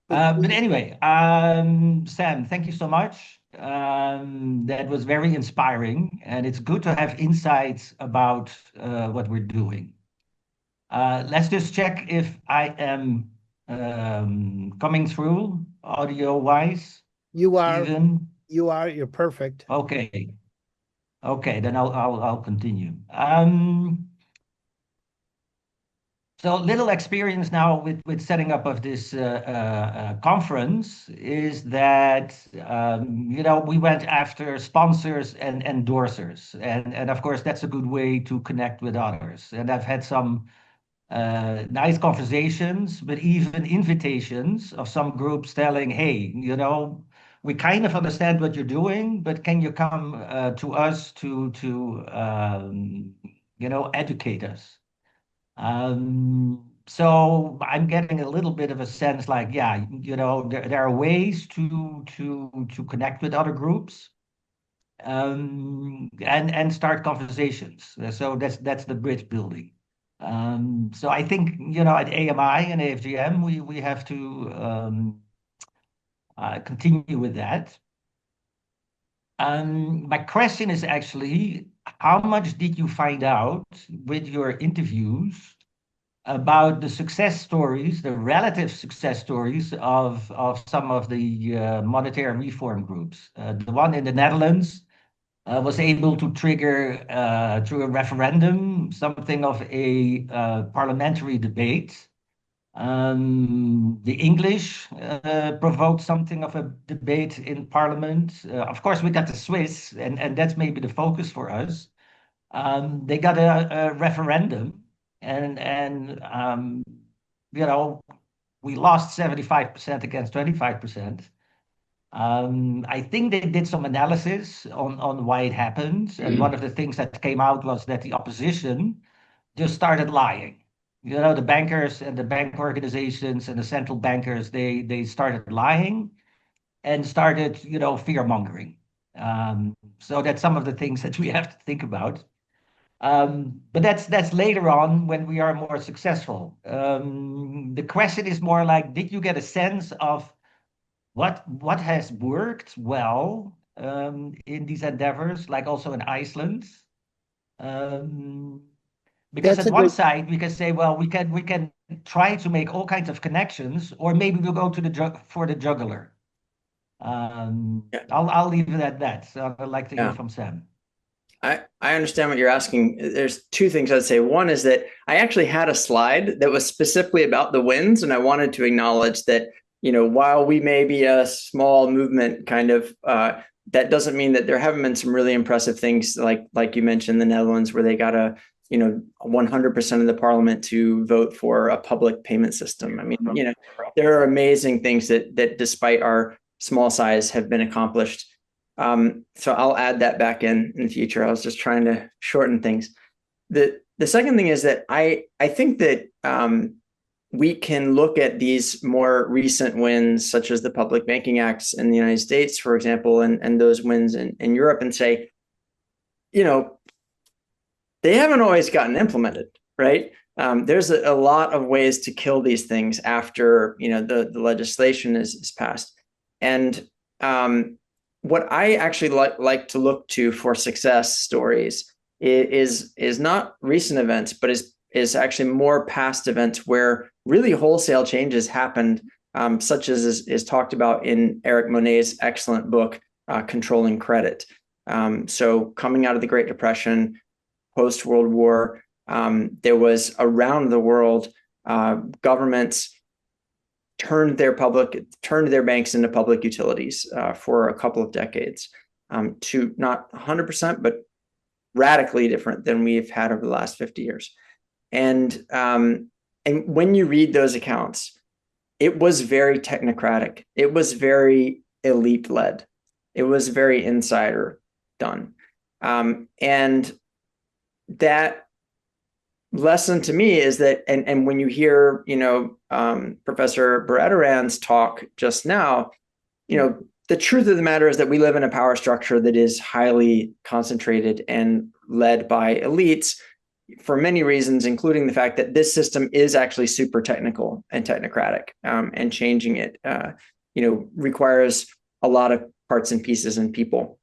But anyway, Sam, thank you so much. That was very inspiring, and it's good to have insights about what we're doing. Let's just check if I am coming through audio-wise. You are. Stephen? You're perfect. Okay. Okay, then I'll continue. So little experience now with setting up of this conference is that we went after sponsors and endorsers, and of course that's a good way to connect with others. And I've had some nice conversations, but even invitations of some groups telling, hey, we kind of understand what you're doing, but can you come to us to educate us? So I'm getting a little bit of a sense like, yeah, there are ways to connect with other groups and start conversations. So that's the bridge building. So I think, at AMI and AFGM, we have to continue with that. My question is actually, how much did you find out with your interviews about the success stories, the relative success stories of some of the monetary reform groups? The one in the Netherlands was able to trigger through a referendum something of a parliamentary debate. The English provoked something of a debate in Parliament. Of course, we got the Swiss, and that's maybe the focus for us. They got a referendum, and we lost 75% against 25%. I think they did some analysis on why it happened, and one of the things that came out was that the opposition just started lying. The bankers and the bank organizations and the central bankers, they started lying and started, fear mongering. So that's some of the things that we have to think about. But that's later on when we are more successful. The question is more like, did you get a sense of what has worked well in these endeavors, like also in Iceland? Because That's at a one good. side we can say, well, we can try to make all kinds of connections, or maybe we'll go to for the jugular. Yeah. I'll leave it at that. So I'd like to hear Yeah. from Sam. I understand what you're asking. There's two things I'd say. One is that I actually had a slide that was specifically about the wins, and I wanted to acknowledge that, while we may be a small movement, kind of, that doesn't mean that there haven't been some really impressive things, like you mentioned, the Netherlands, where they got 100% of the parliament to vote for a public payment system. I mean, there are amazing things that despite our small size have been accomplished. So I'll add that back in the future. I was just trying to shorten things. The second thing is that I think that we can look at these more recent wins, such as the Public Banking Acts in the United States, for example, and those wins in Europe, and say, they haven't always gotten implemented, right? There's a lot of ways to kill these things after the legislation is passed. And what I actually like to look to for success stories is not recent events, but is actually more past events where really wholesale changes happened, such as is talked about in Eric Monet's excellent book, Controlling Credit. So coming out of the Great Depression, post-World War, there was around the world, governments turned their banks into public utilities for a couple of decades, to not 100%, but radically different than we've had over the last 50 years. And when you read those accounts, it was very technocratic. It was very elite led. It was very insider done. And that lesson to me is that, and when you hear, Professor Baradaran's talk just now, the truth of the matter is that we live in a power structure that is highly concentrated and led by elites for many reasons, including the fact that this system is actually super technical and technocratic, and changing it, requires a lot of parts and pieces and people.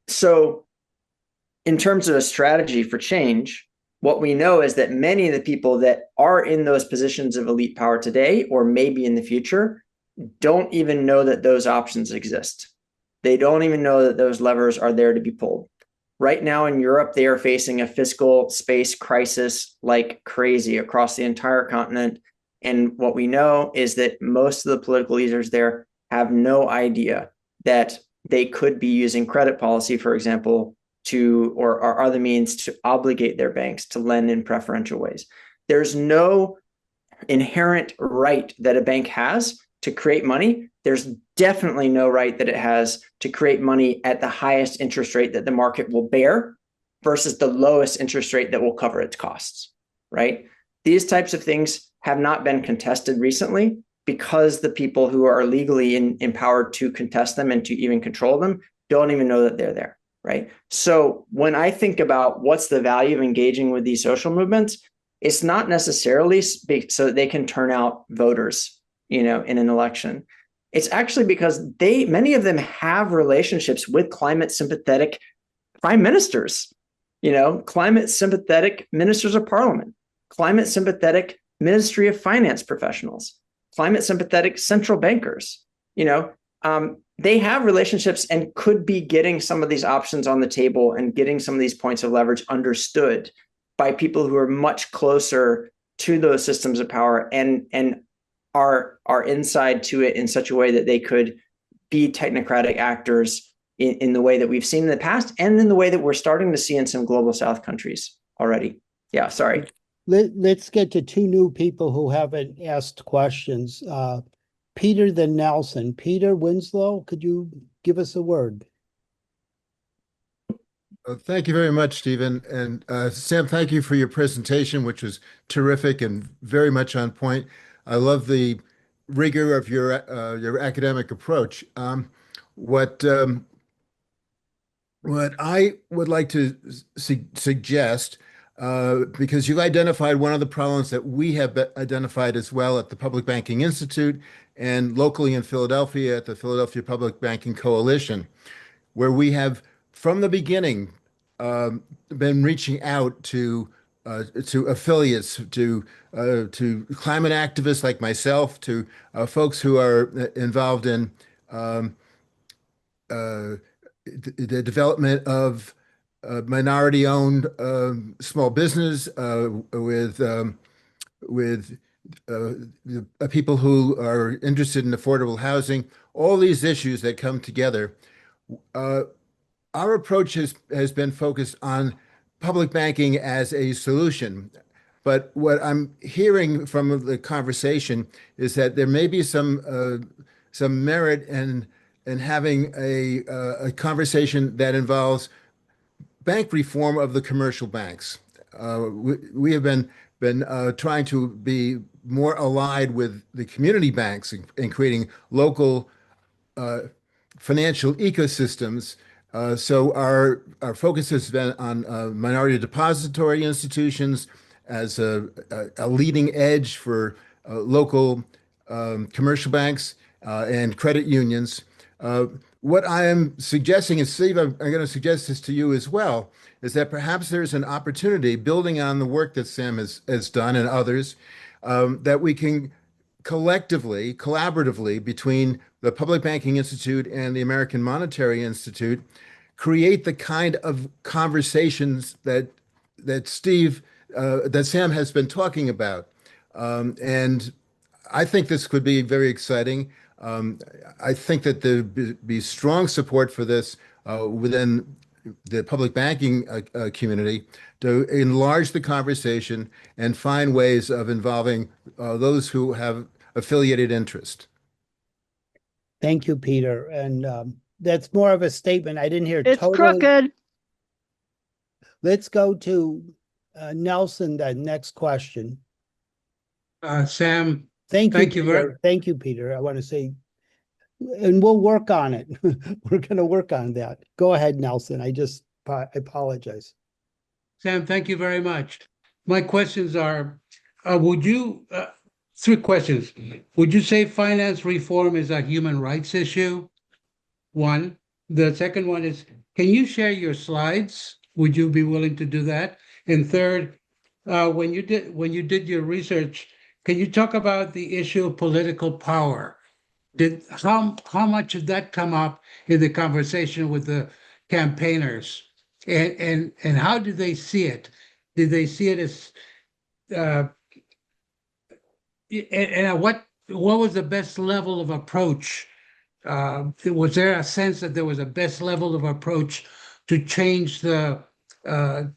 So in terms of a strategy for change, what we know is that many of the people that are in those positions of elite power today, or maybe in the future, don't even know that those options exist. They don't even know that those levers are there to be pulled. Right now in Europe, they are facing a fiscal space crisis like crazy across the entire continent. And what we know is that most of the political leaders there have no idea that they could be using credit policy, for example, or other means to obligate their banks to lend in preferential ways. There's no inherent right that a bank has to create money. There's definitely no right that it has to create money at the highest interest rate that the market will bear versus the lowest interest rate that will cover its costs, right? These types of things have not been contested recently because the people who are legally empowered to contest them and to even control them don't even know that they're there. Right. So when I think about what's the value of engaging with these social movements, it's not necessarily so that they can turn out voters, in an election. It's actually because many of them have relationships with climate sympathetic prime ministers, climate sympathetic ministers of parliament, climate sympathetic Ministry of Finance professionals, climate sympathetic central bankers, they have relationships and could be getting some of these options on the table and getting some of these points of leverage understood by people who are much closer to those systems of power and are inside to it in such a way that they could be technocratic actors in the way that we've seen in the past and in the way that we're starting to see in some global South countries already. Yeah, sorry. Let's get to two new people who haven't asked questions. Peter then Nelson. Peter Winslow, could you give us a word? Thank you very much, Stephen. And Sam, thank you for your presentation, which was terrific and very much on point. I love the rigor of your academic approach. What I would like to suggest, because you've identified one of the problems that we have identified as well at the Public Banking Institute and locally in Philadelphia at the Philadelphia Public Banking Coalition, where we have from the beginning been reaching out to to affiliates, to climate activists like myself, to folks who are involved in the development of minority-owned small business with people who are interested in affordable housing, all these issues that come together. Our approach has been focused on public banking as a solution. But what I'm hearing from the conversation is that there may be some merit in having a conversation that involves bank reform of the commercial banks. We have been trying to be more allied with the community banks in creating local financial ecosystems. So our focus has been on minority depository institutions as a leading edge for local commercial banks and credit unions. What I am suggesting, and Steve, I'm going to suggest this to you as well, is that perhaps there's an opportunity, building on the work that Sam has done and others, that we can collectively, collaboratively, between the Public Banking Institute and the American Monetary Institute, create the kind of conversations that Steve, that Sam has been talking about. And I think this could be very exciting. I think that there'd be strong support for this within the public banking community to enlarge the conversation and find ways of involving those who have affiliated interest. Thank you, Peter. And that's more of a statement. I didn't hear It's totally. crooked. Let's go to Nelson, the next question. Sam, Thank you, Thank you very- Peter. Thank you, Peter. I want to say, and we'll work on it. We're going to work on that. Go ahead, Nelson. I apologize. Sam, thank you very much. My questions are, would you, three questions. Would you say finance reform is a human rights issue? One. The second one is, can you share your slides? Would you be willing to do that? And third, when you did your research, can you talk about the issue of political power? How much did that come up in the conversation with the campaigners? And how did they see it? Did they see it as and what was the best level of approach? Was there a sense that there was a best level of approach to change to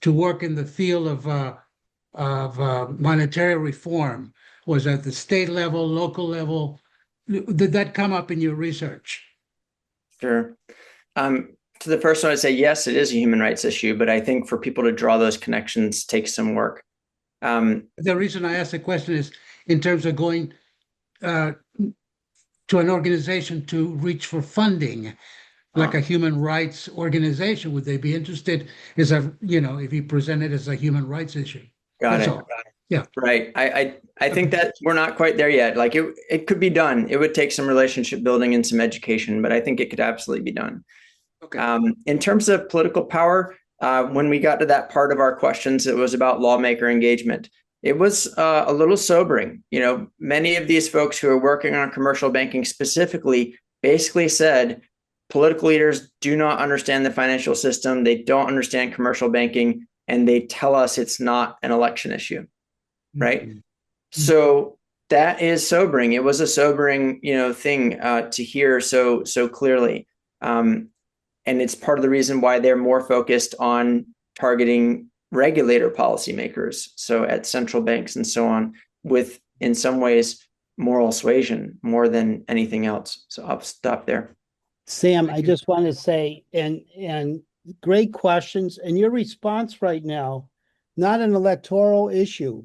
work in the field of monetary reform? Was at the state level, local level? Did that come up in your research? Sure. To the first one, I'd say yes, it is a human rights issue, but I think for people to draw those connections takes some work. The reason I asked the question is in terms of going to an organization to reach for funding, like a human rights organization. Would they be interested if you present it as a human rights issue? Got That's it. all. Yeah. Right. I think that we're not quite there yet. Like it could be done. It would take some relationship building and some education, but I think it could absolutely be done. Okay. In terms of political power, when we got to that part of our questions, it was about lawmaker engagement. It was a little sobering. Many of these folks who are working on commercial banking specifically basically said political leaders do not understand the financial system. They don't understand commercial banking, and they tell us it's not an election issue. Right. Mm-hmm. So that is sobering. It was a sobering, thing to hear so clearly. And it's part of the reason why they're more focused on targeting regulator policymakers. So at central banks and so on, with in some ways moral suasion more than anything else. So I'll stop there. Sam, I just want to say, and great questions, and your response right now, not an electoral issue.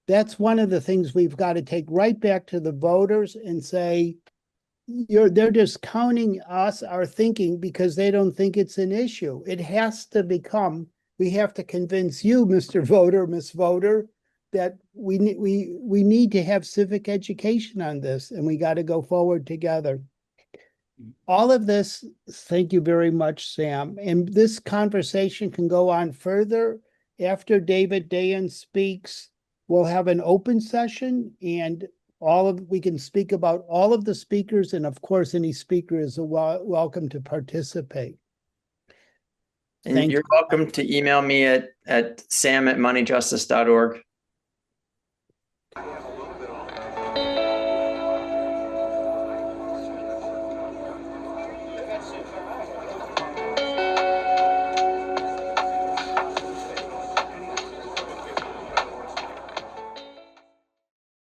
That's one of the things we've got to take right back to the voters and say, they're discounting our thinking because they don't think it's an issue. It has to become, we have to convince you, Mr. Voter, Miss Voter, that we need to have civic education on this, and we got to go forward together. All of this, thank you very much, Sam. And this conversation can go on further after David Dayan speaks, we'll have an open session and we can speak about all of the speakers, and of course, any speaker is welcome to participate. And Thank you're you. welcome to email me at sam@moneyjustice.org.